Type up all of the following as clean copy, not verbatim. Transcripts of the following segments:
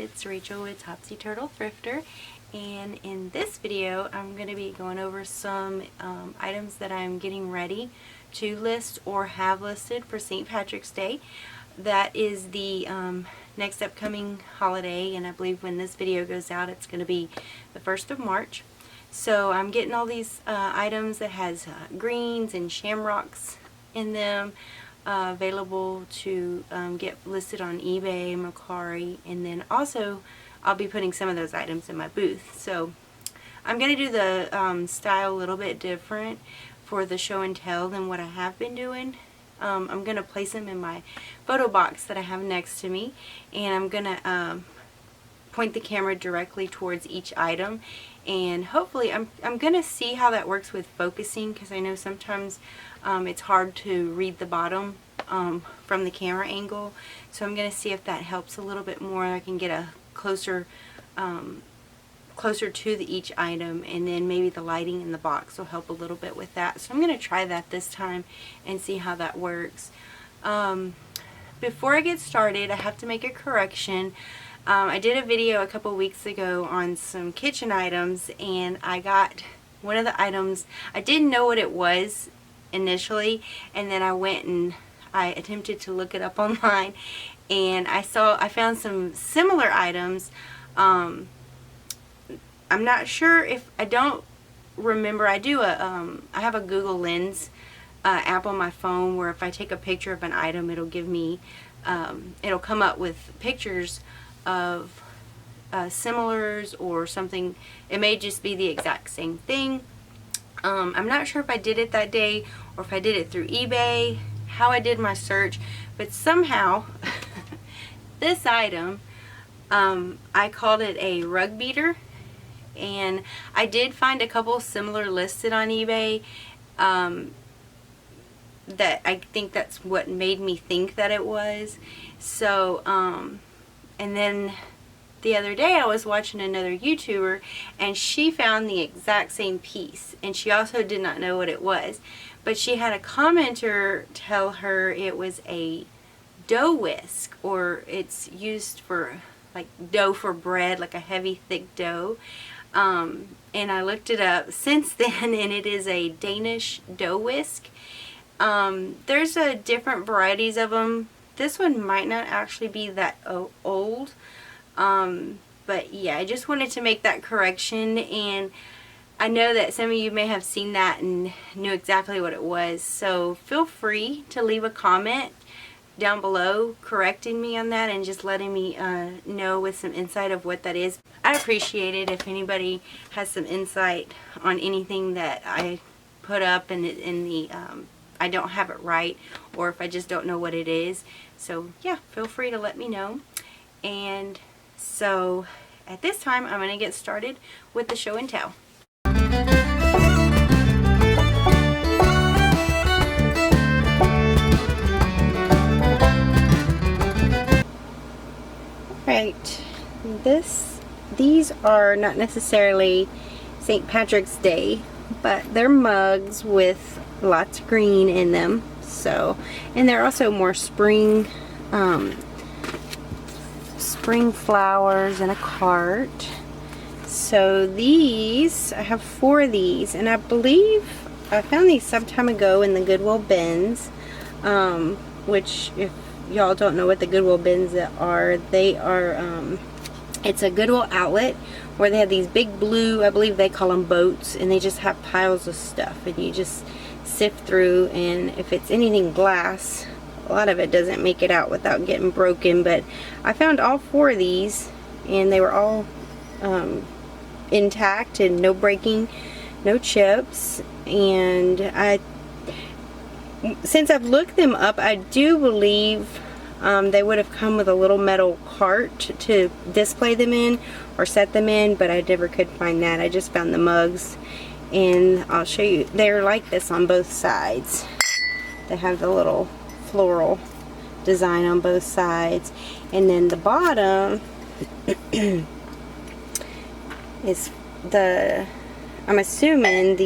it's Rachel with Topsy Turtle Thrifter, and in this video I'm going to be going over some items that I'm getting ready to list or have listed for St. Patrick's Day. That is the next upcoming holiday, and I believe when this video goes out it's going to be the 1st of March. So I'm getting all these items that has greens and shamrocks in them. Available to get listed on eBay, Mercari, and then also I'll be putting some of those items in my booth. So I'm going to do the style a little bit different for the show and tell than what I have been doing. I'm going to place them in my photo box that I have next to me, and I'm going to point the camera directly towards each item, and hopefully I'm going to see how that works with focusing, because I know sometimes it's hard to read the bottom from the camera angle. So I'm going to see if that helps a little bit more. I can get a closer to each item, and then maybe the lighting in the box will help a little bit with that. So I'm going to try that this time and see how that works. Before I get started, I have to make a correction. I did a video a couple weeks ago on some kitchen items, and I got one of the items, I didn't know what it was initially, and then I went and I attempted to look it up online, and I found some similar items. I'm not sure if, I don't remember, I have a Google Lens app on my phone where if I take a picture of an item, it'll give me, it'll come up with pictures of similars or something. It may just be the exact same thing. I'm not sure if I did it that day or if I did it through eBay, how I did my search, but somehow this item, I called it a rug beater, and I did find a couple similar listed on eBay. That I think that's what made me think that it was. So and then the other day I was watching another YouTuber, and she found the exact same piece, and she also did not know what it was, but she had a commenter tell her it was a dough whisk, or it's used for like dough for bread, like a heavy thick dough. And I looked it up since then, and it is a Danish dough whisk. There's different varieties of them. This one might not actually be that old. But yeah, I just wanted to make that correction, and I know that some of you may have seen that and knew exactly what it was. So feel free to leave a comment down below correcting me on that and just letting me know with some insight of what that is. I appreciate it if anybody has some insight on anything that I put up and I don't have it right, or if I just don't know what it is. So yeah, feel free to let me know. And so at this time I'm going to get started with the show and tell. Right, these are not necessarily St. Patrick's Day, but they're mugs with lots of green in them. So, and they're also more spring flowers in a cart. So these, I have 4 of these, and I believe I found these some time ago in the Goodwill bins, which, if y'all don't know what the Goodwill bins are, they are, it's a Goodwill outlet where they have these big blue, I believe they call them boats, and they just have piles of stuff, and you just sift through, and if it's anything glass, a lot of it doesn't make it out without getting broken. But I found all 4 of these, and they were all intact and no breaking, no chips. And since I've looked them up, I do believe they would have come with a little metal cart to display them in or set them in, but I never could find that. I just found the mugs, and I'll show you. They're like this on both sides. They have the little floral design on both sides, and then the bottom is I'm assuming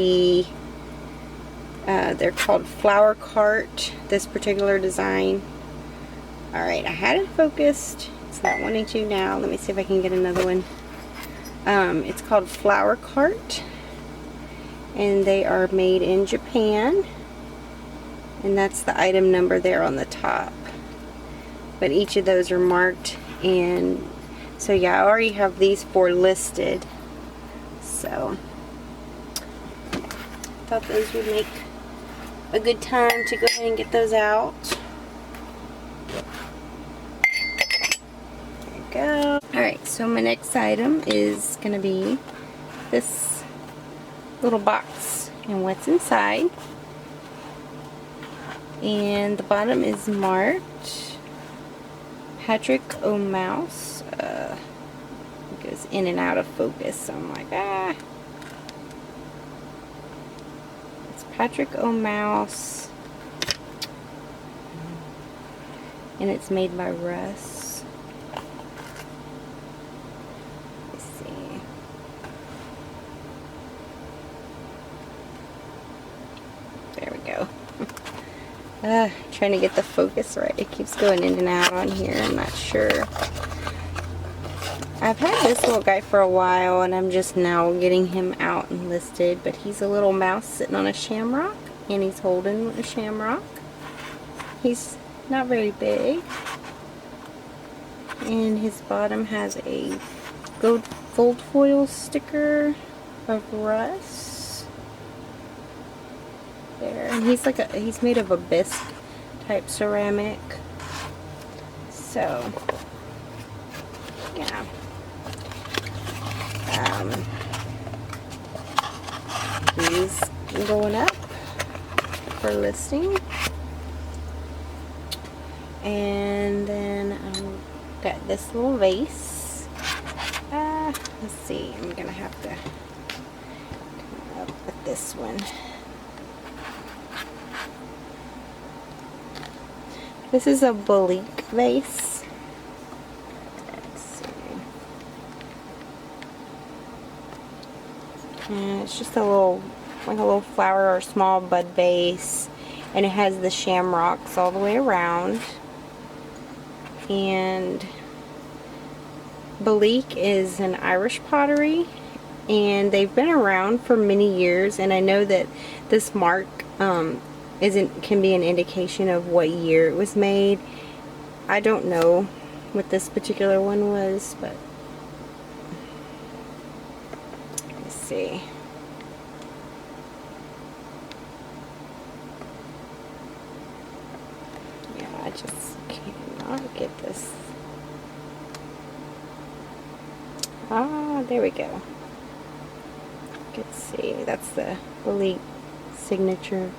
they're called flower cart, this particular design. Alright, I had it focused. It's not wanting to now. Let me see if I can get another one. It's called Flower Cart, and they are made in Japan, and that's the item number there on the top. But each of those are marked, and so yeah, I already have these 4 listed. So thought those would make a good time to go ahead and get those out. There we go. Alright, so my next item is going to be this little box and what's inside. And the bottom is marked Patrick O. Mouse. It goes in and out of focus, so I'm like, ah. It's Patrick O. Mouse. And it's made by Russ. Let's see. There we go. Trying to get the focus right. It keeps going in and out on here. I'm not sure. I've had this little guy for a while, and I'm just now getting him out and listed. But he's a little mouse sitting on a shamrock, and he's holding a shamrock. He's not very big. And his bottom has a gold foil sticker of Russ. There, and he's made of a bisque type ceramic. So yeah. He's going up for listing. And then I've got this little vase. Let's see, I'm gonna have to come up with this one. This is a Bolique vase. Let's see. And it's just a little, like a little flower or small bud vase, and it has the shamrocks all the way around. And Bolique is an Irish pottery, and they've been around for many years, and I know that this mark can be an indication of what year it was made. I don't know what this particular one was, but let's see. Yeah, I just cannot get this. Ah, there we go. Let's see, that's the Bolique signature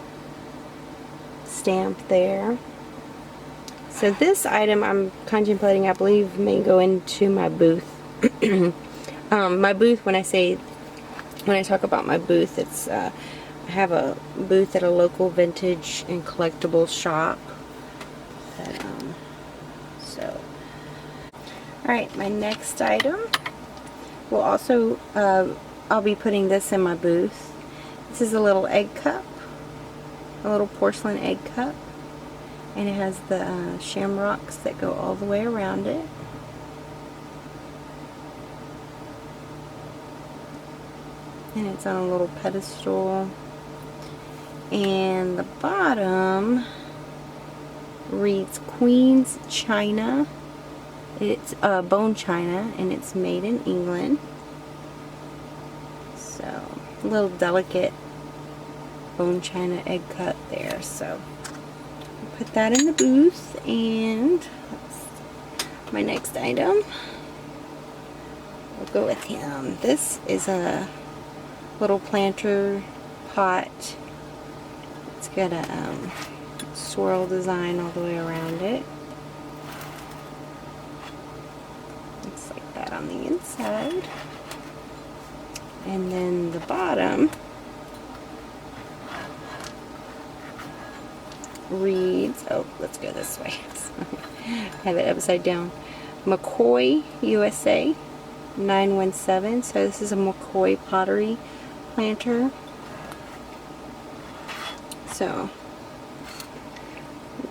stamp there. So this item I'm contemplating, I believe, may go into my booth. My booth, when I talk about my booth, it's I have a booth at a local vintage and collectibles shop. So, alright, my next item will also, I'll be putting this in my booth. This is a little egg cup. A little porcelain egg cup, and it has the shamrocks that go all the way around it. And it's on a little pedestal, and the bottom reads Queen's China. It's bone china, and it's made in England. So a little delicate bone china egg cut there. So I'll put that in the booth. And my next item will go with him. This is a little planter pot. It's got a swirl design all the way around it. Looks like that on the inside. And then the bottom reads, oh, let's go this way. I have it upside down. McCoy, USA, 917. So this is a McCoy pottery planter. So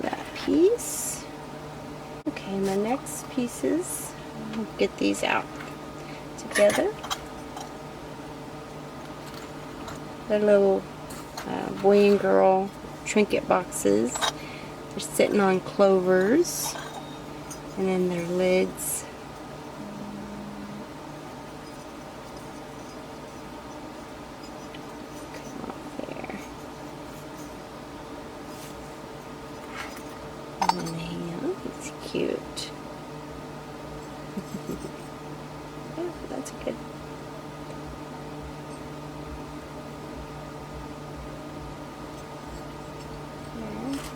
that piece. Okay. And the next pieces, I'll get these out together. They're little boy and girl trinket boxes. They're sitting on clovers, and then their lids. Come off there. And then hang. It's cute. Yeah, that's good.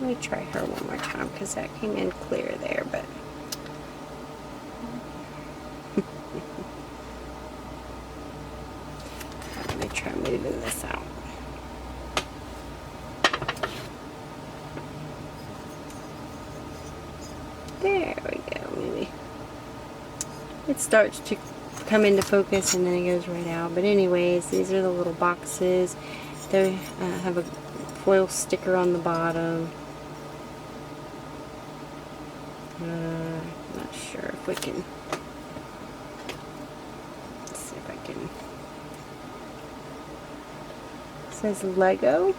Let me try her one more time because that came in clear there, but let me try moving this out. There we go. Maybe it starts to come into focus and then it goes right out. But anyways, these are the little boxes. They have a foil sticker on the bottom. Not sure if we can. Let's see if I can. It says Lego.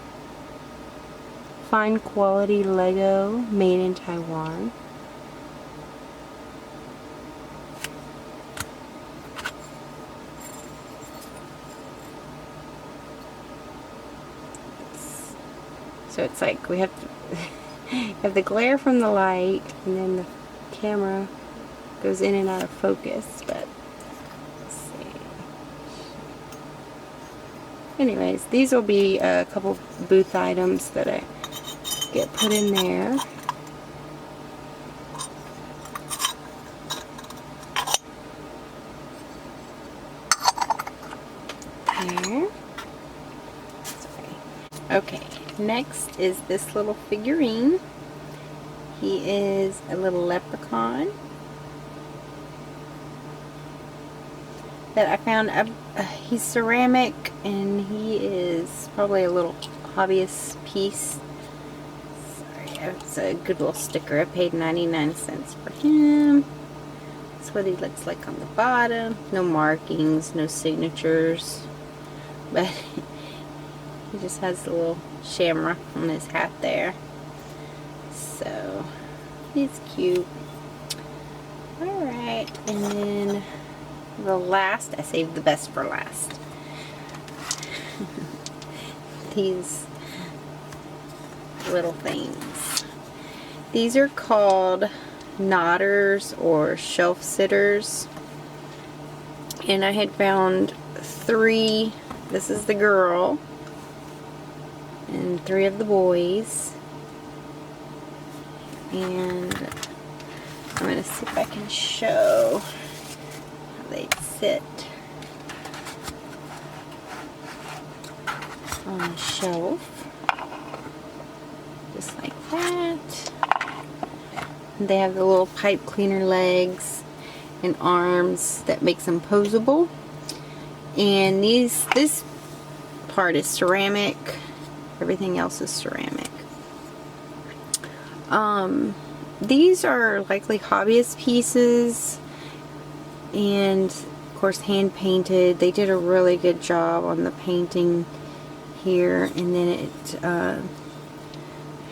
Fine quality Lego made in Taiwan. So it's like we have to have the glare from the light, and then the camera goes in and out of focus, but let's see. Anyways, these will be a couple booth items that I get put in there. There. Sorry. Okay. Next is this little figurine. He is a little leprechaun that I found. He's ceramic, and he is probably a little hobbyist piece. Sorry, it's a good little sticker. I paid 99 cents for him. That's what he looks like on the bottom. No markings, no signatures, but he just has a little shamrock on his hat there. So he's cute. Alright, and then the last, I saved the best for last. These little things. These are called knotters or shelf sitters. And I had found 3. This is the girl. And 3 of the boys. And I'm going to see if I can show how they sit on the shelf. Just like that. And they have the little pipe cleaner legs and arms that makes them posable. And this part is ceramic. Everything else is ceramic. These are likely hobbyist pieces, and of course hand painted. They did a really good job on the painting here, and then it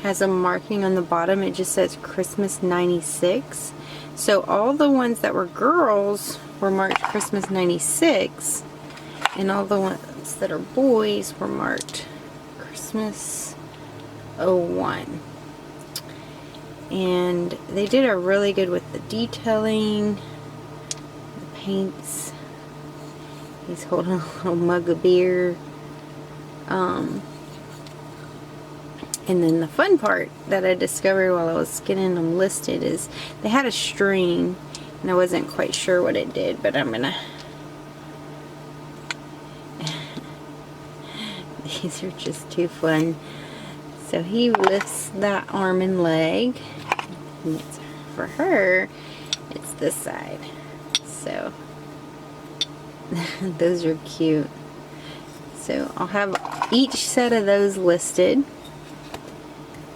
has a marking on the bottom. It just says Christmas 96. So all the ones that were girls were marked Christmas 96, and all the ones that are boys were marked Christmas 01. And they did a really good with the detailing, the paints. He's holding a little mug of beer. And then the fun part that I discovered while I was getting them listed is they had a string, and I wasn't quite sure what it did, but I'm gonna. These are just too fun. So he lifts that arm and leg, and it's for her, it's this side. So those are cute. So I'll have each set of those listed,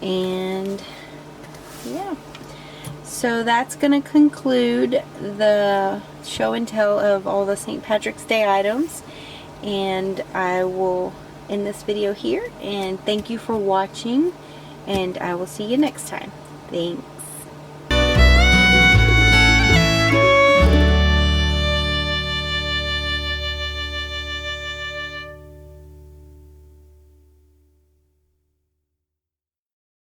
and yeah. So that's going to conclude the show and tell of all the St. Patrick's Day items, and I will end this video here, and thank you for watching, and I will see you next time. Thanks.